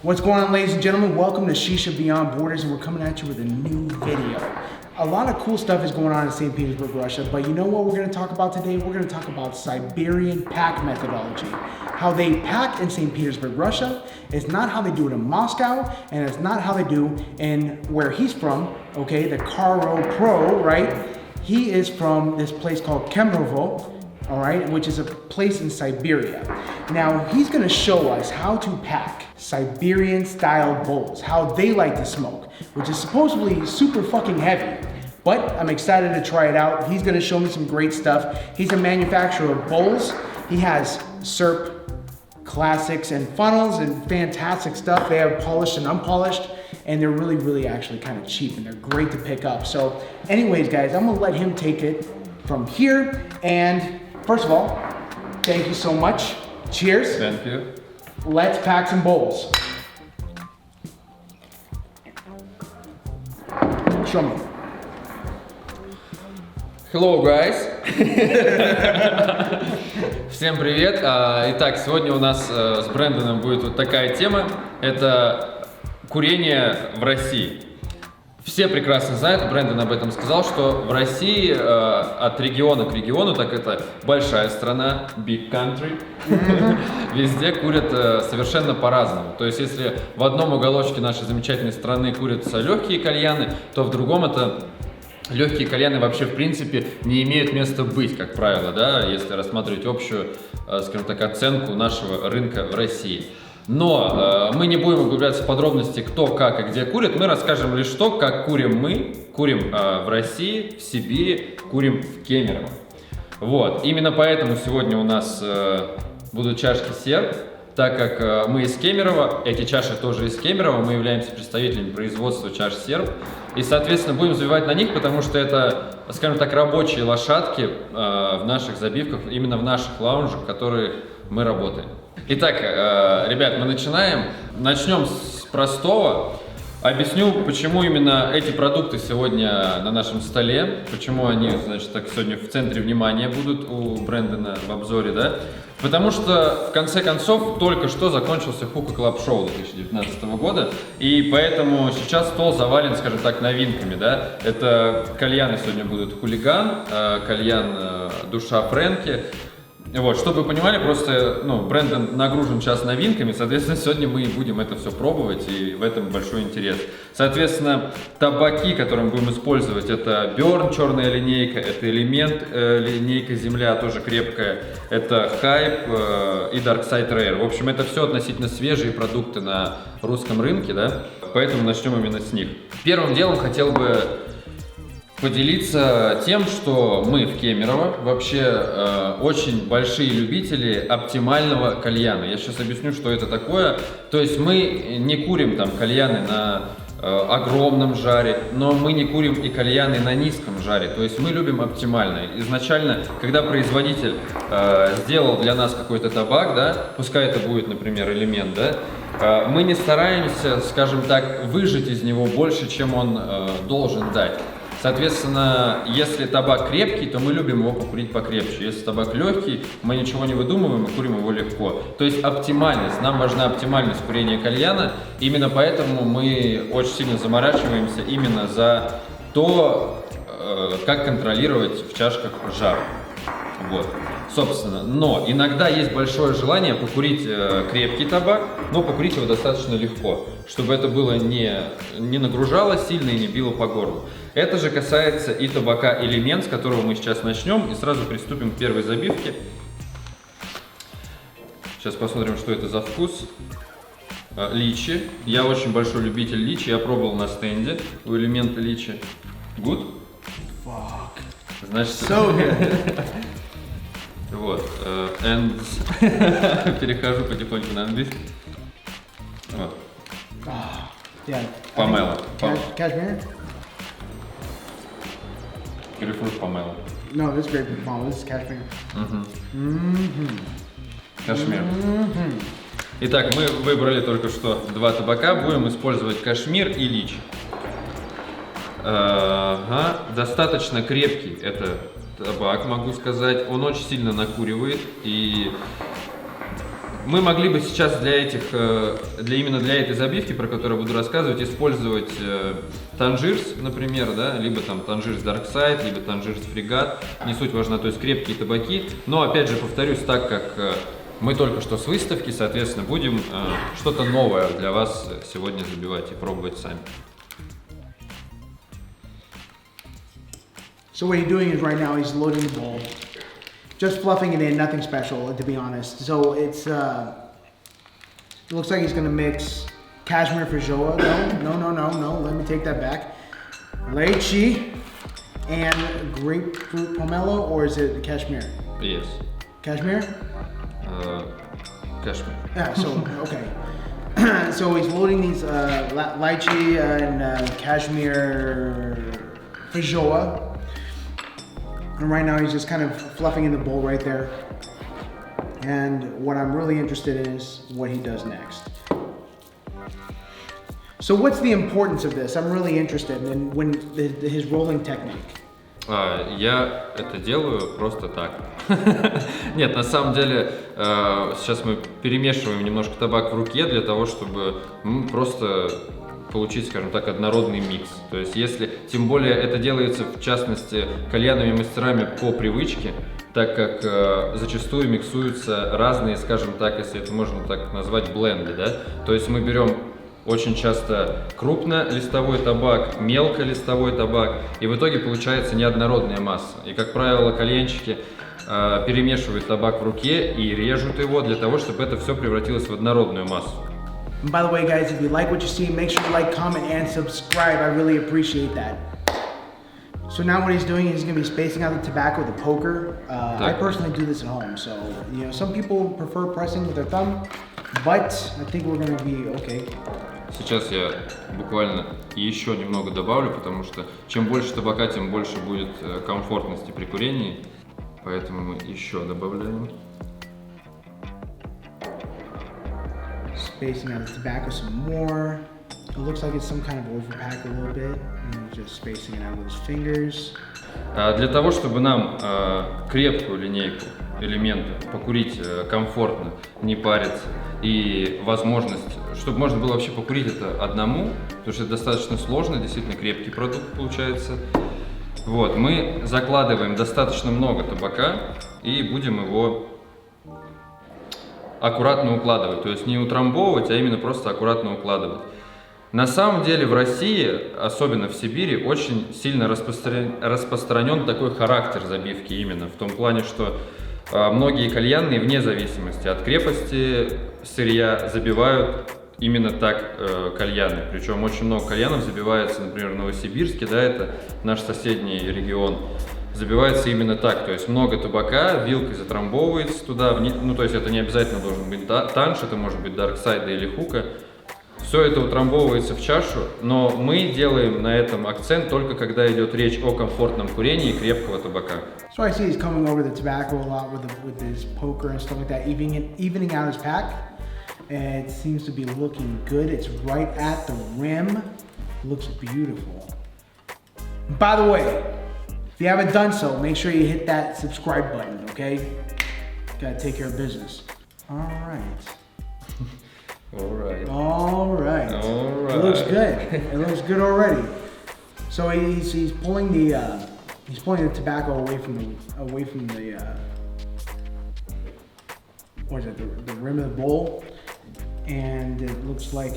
What's going on, ladies and gentlemen? Welcome to Shisha Beyond Borders, and we're coming at you with a new video. A lot of cool stuff is going on in St. Petersburg, Russia, but you know what we're going to talk about today? We're going to talk about Siberian pack methodology. How they pack in St. Petersburg, Russia. It's not how they do it in Moscow, and it's not how they do in where he's from, okay, the Karo Pro, right? He is from this place called Kemerovo, all right, which is a place in Siberia. Now, he's gonna show us how to pack Siberian style bowls, how they like to smoke, which is supposedly super fucking heavy. But I'm excited to try it out. He's gonna show me some great stuff. He's a manufacturer of bowls. He has SERP classics and funnels and fantastic stuff. They have polished and unpolished, and they're really actually kind of cheap, and they're great to pick up. So anyways, guys, I'm gonna let him take it from here. And first of all, thank you so much. Cheers. Thank you. Let's pack some bowls. Show me. Hello, guys. Всем привет. Итак, сегодня у нас с Брэндоном будет вот такая тема. Это курение в России. Все прекрасно знают, Брэндон об этом сказал, что в России от региона к региону, так это большая страна, big country, везде курят совершенно по-разному. То есть, если в одном уголочке нашей замечательной страны курятся легкие кальяны, то в другом это легкие кальяны вообще в принципе не имеют места быть, как правило, да, если рассматривать общую, скажем так, оценку нашего рынка в России. Но мы не будем углубляться в подробности, кто, как и где курит. Мы расскажем лишь то, как курим мы. Курим в России, в Сибири, курим в Кемерово. Вот. Именно поэтому сегодня у нас будут чашки серб. Так как мы из Кемерово, эти чаши тоже из Кемерово, мы являемся представителями производства чаш серб. И, соответственно, будем забивать на них, потому что это, скажем так, рабочие лошадки в наших забивках, именно в наших лаунжах, в которые мы работаем. Итак, ребят, мы начинаем. Начнем с простого. Объясню, почему именно эти продукты сегодня на нашем столе, почему они, значит, так сегодня в центре внимания будут у Брэндона в обзоре, да? Потому что, в конце концов, только что закончился Hookah Club Show 2019 года, и поэтому сейчас стол завален, скажем так, новинками, да? Это кальяны сегодня будут Хулиган, кальян Душа Фрэнки. Вот, чтобы вы понимали, просто, Брэндон нагружен сейчас новинками, соответственно, сегодня мы будем это все пробовать, и в этом большой интерес. Соответственно, табаки, которые мы будем использовать, это Burn, черная линейка, это Элемент, линейка Земля, тоже крепкая, это Hype и Dark Side Rare. В общем, это все относительно свежие продукты на русском рынке, да, поэтому начнем именно с них. Первым делом хотел бы поделиться тем, что мы в Кемерово вообще очень большие любители оптимального кальяна. Я сейчас объясню, что это такое. То есть мы не курим там кальяны на огромном жаре, но мы не курим и кальяны на низком жаре. То есть мы любим оптимальное. Изначально, когда производитель сделал для нас какой-то табак, да, пускай это будет, например, Элемент, да, мы не стараемся, скажем так, выжать из него больше, чем он должен дать. Соответственно, если табак крепкий, то мы любим его покурить покрепче. Если табак легкий, мы ничего не выдумываем, мы курим его легко. То есть оптимальность. Нам важна оптимальность курения кальяна. Именно поэтому мы очень сильно заморачиваемся именно за то, как контролировать в чашках жар. Вот, собственно. Но иногда есть большое желание покурить крепкий табак, но покурить его достаточно легко, чтобы это было не нагружало сильно и не било по горлу. Это же касается и табака Элемент, с которого мы сейчас начнем, и сразу приступим к первой забивке. Сейчас посмотрим, что это за вкус. Личи. Я очень большой любитель личи, я пробовал на стенде у Элемента личи. Good? Fuck. Значит, So good. Вот, перехожу потихоньку на английский. Вот. Yeah. Помело. Cashmere? Грейпфрут помело. No, this is grapefruit pomelo. This is cashmere. Кашмир. Итак, мы выбрали только что два табака. Будем использовать кашмир и лич. Достаточно крепкий это табак, могу сказать. Он очень сильно накуривает и мы могли бы сейчас именно для этой забивки, про которую буду рассказывать, использовать Tangiers, например, да, либо там Tangiers Dark Side, либо Tangiers Frigate, не суть важна, то есть крепкие табаки, но опять же повторюсь, так как мы только что с выставки, соответственно, будем что-то новое для вас сегодня забивать и пробовать сами. So what he's doing is right now he's loading the bowl, just fluffing it in, nothing special to be honest. So it looks like he's gonna mix Cashmere Feijoa. No, let me take that back. Lychee and grapefruit pomelo, or is it Cashmere? Yes. Cashmere? Cashmere. Yeah, so, okay. So he's loading these lychee and Cashmere Feijoa. And right now he's just kind of fluffing in the bowl right there. And what I'm really interested in is what he does next. So what's the importance of this? I'm really interested in his rolling technique. Я это делаю просто так. Нет, на самом деле, сейчас мы перемешиваем немножко табак в руке для того, чтобы просто получить, скажем так, однородный микс. То есть, если, тем более, это делается, в частности, кальянными мастерами по привычке, так как зачастую миксуются разные, скажем так, если это можно так назвать, бленды, да? То есть, мы берем очень часто крупнолистовой табак, мелколистовой табак, и в итоге получается неоднородная масса. И, как правило, кальянщики перемешивают табак в руке и режут его для того, чтобы это все превратилось в однородную массу. And by the way, guys, if you like what you see, make sure you like, comment, and subscribe. I really appreciate that. So now what he's doing is he's going to be spacing out the tobacco with a poker. I personally do this at home, so some people prefer pressing with their thumb, but I think we're going to be okay. Сейчас я буквально еще немного добавлю, потому что чем больше табака, тем больше будет комфортности при курении, поэтому мы еще добавляем. Spacing out the tobacco some more. It looks like it's some kind of overpack a little bit. And just spacing it out with his fingers. Для того, чтобы нам крепкую линейку элемента покурить комфортно, не париться, и возможность, чтобы можно было вообще покурить это одному, потому что это достаточно сложно, действительно крепкий продукт получается. Вот, мы закладываем достаточно много табака и будем его аккуратно укладывать, то есть не утрамбовывать, а именно просто аккуратно укладывать. На самом деле в России, особенно в Сибири, очень сильно распространен такой характер забивки именно, в том плане, что многие кальянные вне зависимости от крепости сырья забивают именно так кальяны. Причем очень много кальянов забивается, например, в Новосибирске, да, это наш соседний регион. Забивается именно так, то есть много табака, вилкой затрамбовывается туда, ну то есть это не обязательно должен быть танш, это может быть Dark Side или хука. Все это утрамбовывается в чашу, но мы делаем на этом акцент только когда идет речь о комфортном курении крепкого табака. So I see he's coming over the tobacco a lot with his poker and stuff like that, evening out his pack. And it seems to be looking good. It's right at the rim. It looks beautiful. By the way, if you haven't done so, make sure you hit that subscribe button, okay? Gotta take care of business. All right. All right. It looks good. It looks good already. So he's pulling the tobacco away from the what is it? The rim of the bowl, and it looks like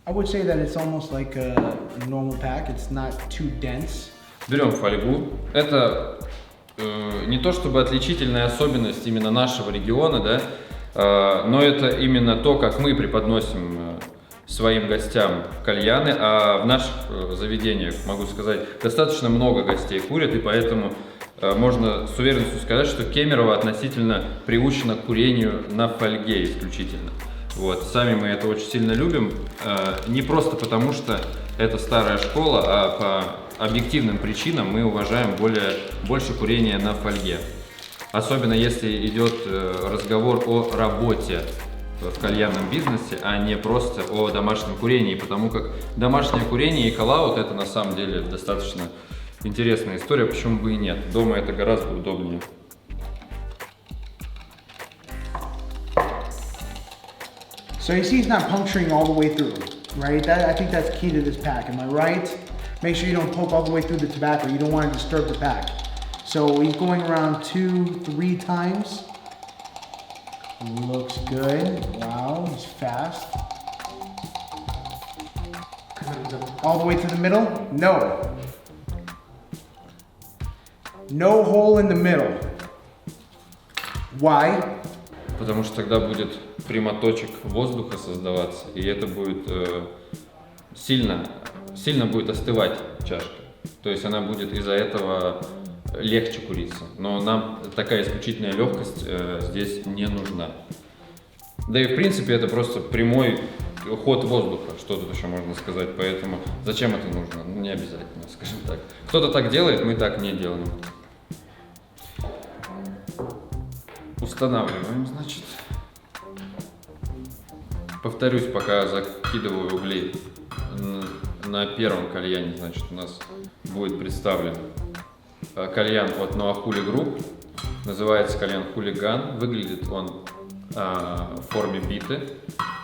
I would say that it's almost like a normal pack. It's not too dense. Берем фольгу. Это не то чтобы отличительная особенность именно нашего региона, да, но это именно то, как мы преподносим своим гостям кальяны, а в наших заведениях, могу сказать, достаточно много гостей курят, и поэтому можно с уверенностью сказать, что Кемерово относительно приучено к курению на фольге исключительно. Вот. Сами мы это очень сильно любим, не просто потому, что это старая школа, а по объективным причинам мы уважаем больше курения на фольге. Особенно если идет разговор о работе в кальянном бизнесе, а не просто о домашнем курении, потому как домашнее курение и коллаут — это на самом деле достаточно интересная история, почему бы и нет. Дома это гораздо удобнее. So you see he's not puncturing all the way through, right? I think that's key to this pack, am I right? Make sure you don't poke all the way through the tobacco. You don't want to disturb the pack. So he's going around 2-3 times. Looks good. Wow, he's fast. All the way to the middle? No. No hole in the middle. Why? Потому что тогда будет прямоточек воздуха создаваться, и это будет сильно будет остывать чашка. То есть она будет из-за этого легче куриться. Но нам такая исключительная легкость здесь не нужна. Да и в принципе это просто прямой ход воздуха, что тут еще можно сказать. Поэтому зачем это нужно? Ну, не обязательно, скажем так. Кто-то так делает, мы так не делаем. Устанавливаем, значит. Повторюсь, пока закидываю угли. На первом кальяне, значит, у нас будет представлен кальян от Noakhuli Group. Называется кальян Хулиган. Выглядит он в форме биты.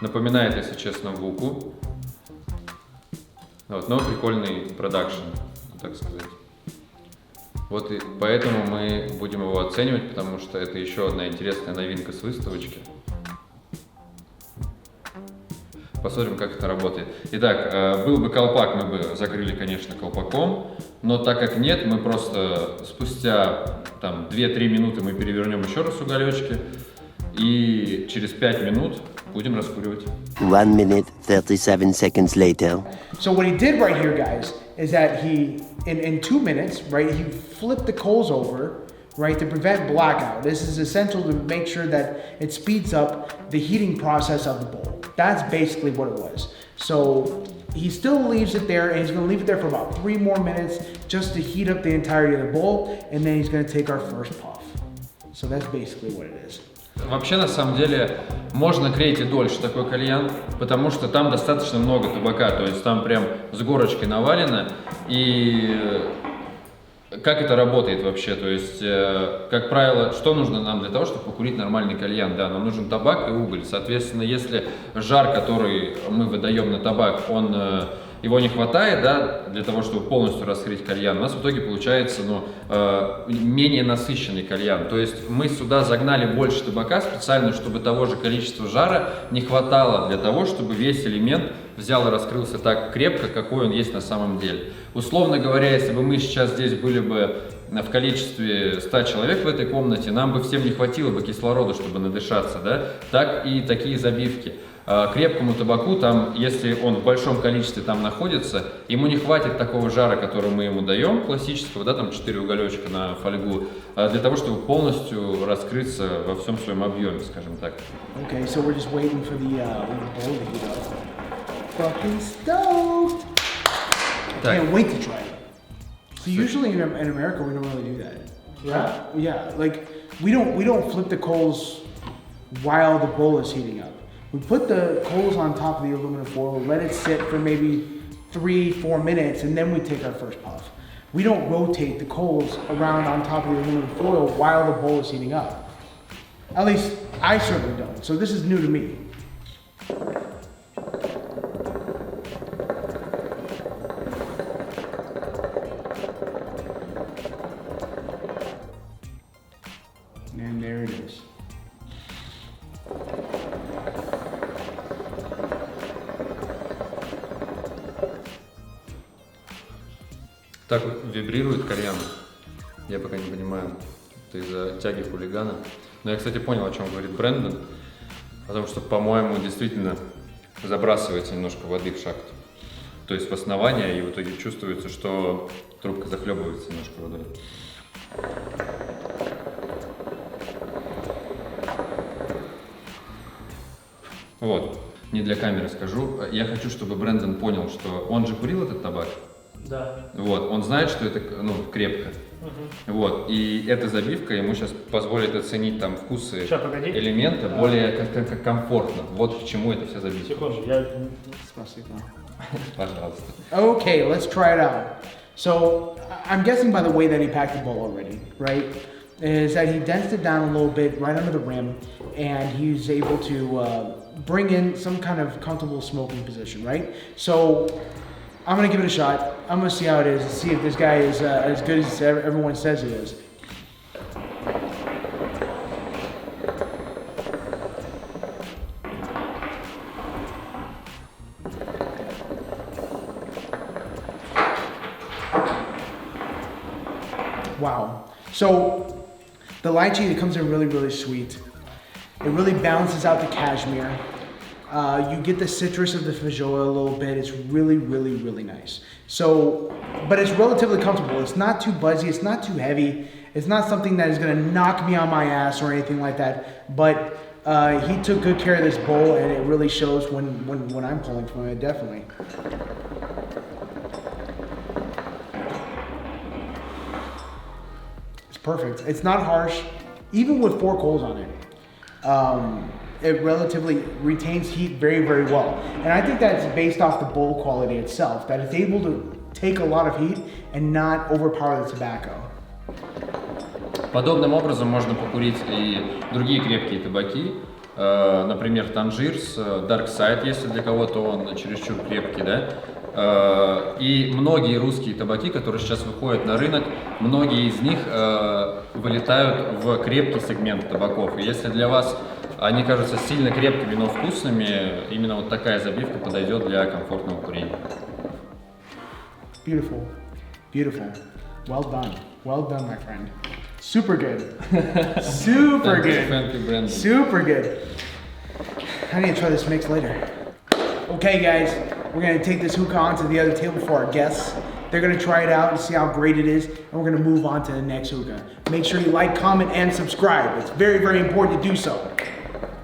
Напоминает, если честно, вуку. Вот, но прикольный продакшн, так сказать. Вот и поэтому мы будем его оценивать, потому что это еще одна интересная новинка с выставочки. Посмотрим, как это работает. Итак, был бы колпак, мы бы закрыли, конечно, колпаком, но так как нет, мы просто спустя там 2-3 минуты мы перевернем еще раз уголечки и через 5 минут будем раскуривать. 1 minute, 37 seconds later. So what he did right here, guys, is that he, in 2 minutes, right, he flipped the coals over, right, to prevent blackout. This is essential to make sure that it speeds up the heating process of the bowl. That's basically what it was. So he still leaves it there, and he's gonna leave it there for about 3 more minutes just to heat up the entirety of the bowl, and then he's gonna take our first puff. So that's basically what it is. Вообще, на самом деле, можно греть и дольше такой кальян, потому что там достаточно много табака, то есть там прям с горочкой навалено. И как это работает вообще? То есть, как правило, что нужно нам для того, чтобы покурить нормальный кальян? Да, нам нужен табак и уголь. Соответственно, если жар, который мы выдаем на табак, его не хватает, да, для того, чтобы полностью раскрыть кальян, у нас в итоге получается менее насыщенный кальян. То есть мы сюда загнали больше табака специально, чтобы того же количества жара не хватало для того, чтобы весь элемент взял и раскрылся так крепко, какой он есть на самом деле. Условно говоря, если бы мы сейчас здесь были бы в количестве 100 человек в этой комнате, нам бы всем не хватило бы кислорода, чтобы надышаться, да, так и такие забивки. Крепкому табаку, там, если он в большом количестве там находится, ему не хватит такого жара, который мы ему даем, классического, да, там 4 уголечка на фольгу, для того, чтобы полностью раскрыться во всем своем объеме, скажем так. Okay, so we're just waiting for the bowl to heat up. Fucking stoked! Can't wait to try it. So usually in America we don't really do that. Yeah? Yeah, like we don't flip the coals while the bowl is heating up. We put the coals on top of the aluminum foil, let it sit for maybe 3-4 minutes, and then we take our first puff. We don't rotate the coals around on top of the aluminum foil while the bowl is heating up. At least I certainly don't. So this is new to me. And there it is. Так вибрирует кальян. Я пока не понимаю, это из-за тяги хулигана. Но я, кстати, понял, о чем говорит Брэндон. Потому что, по-моему, действительно забрасывается немножко воды в шахту. То есть в основание, и в итоге чувствуется, что трубка захлебывается немножко водой. Вот. Не для камеры скажу. Я хочу, чтобы Брэндон понял, что он же курил этот табак. Да. Вот, он знает, что это, крепко. Вот, и эта забивка ему сейчас позволит оценить там вкусы элемента более как комфортно. Вот к чему это вся забивка. Секунду, я... Пожалуйста. Okay, let's try it out. So I'm guessing by the way that he packed the bowl already, right, is that he densed it down a little bit right under the rim, and he's able to bring in some kind of comfortable smoking position, right? So I'm gonna give it a shot. I'm gonna see how it is and see if this guy is as good as everyone says he is. Wow. So the lychee, it comes in really, really sweet. It really balances out the cashmere. You get the citrus of the feijoa a little bit. It's really, really, really nice. So, but it's relatively comfortable. It's not too buzzy. It's not too heavy. It's not something that is gonna knock me on my ass or anything like that. But he took good care of this bowl, and it really shows when I'm pulling from it, definitely. Perfect. It's not harsh, even with 4 coals on it. It relatively retains heat very, very well. And I think that's based off the bowl quality itself, that it's able to take a lot of heat and not overpower the tobacco. Подобным образом можно покурить и другие крепкие табаки, например, Tangiers, Dark Side, если для кого-то он чересчур крепкий, да. И многие русские табаки, которые сейчас выходят на рынок, многие из них вылетают в крепкий сегмент табаков. И если для вас они кажутся сильно крепкими, но вкусными, именно вот такая забивка подойдет для комфортного курения. Beautiful, beautiful. Well done, my friend. Super good. Super good. Thank you, Brandon. Super good. I need to try this mix later. Okay, guys, we're gonna take this hookah onto the other table for our guests. They're gonna try it out and see how great it is, and we're gonna move on to the next hookah. Make sure you like, comment, and subscribe. It's very, very important to do so.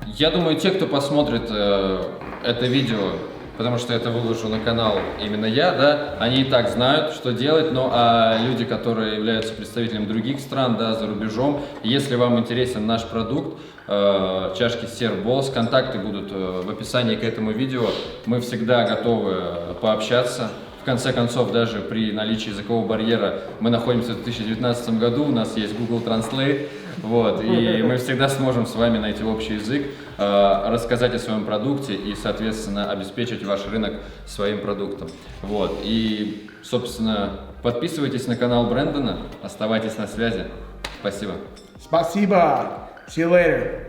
Я думаю, те, кто посмотрит это видео, потому что это выложу на канал именно я, да, они и так знают, что делать, но люди, которые являются представителями других стран, да, за рубежом, если вам интересен наш продукт, чашки Sir Bols, контакты будут в описании к этому видео, мы всегда готовы пообщаться. В конце концов, даже при наличии языкового барьера мы находимся в 2019 году, у нас есть Google Translate, вот, и мы всегда сможем с вами найти общий язык, рассказать о своем продукте и, соответственно, обеспечить ваш рынок своим продуктом. Вот, и, собственно, подписывайтесь на канал Брэндона, оставайтесь на связи. Спасибо. Spasiba. See you later.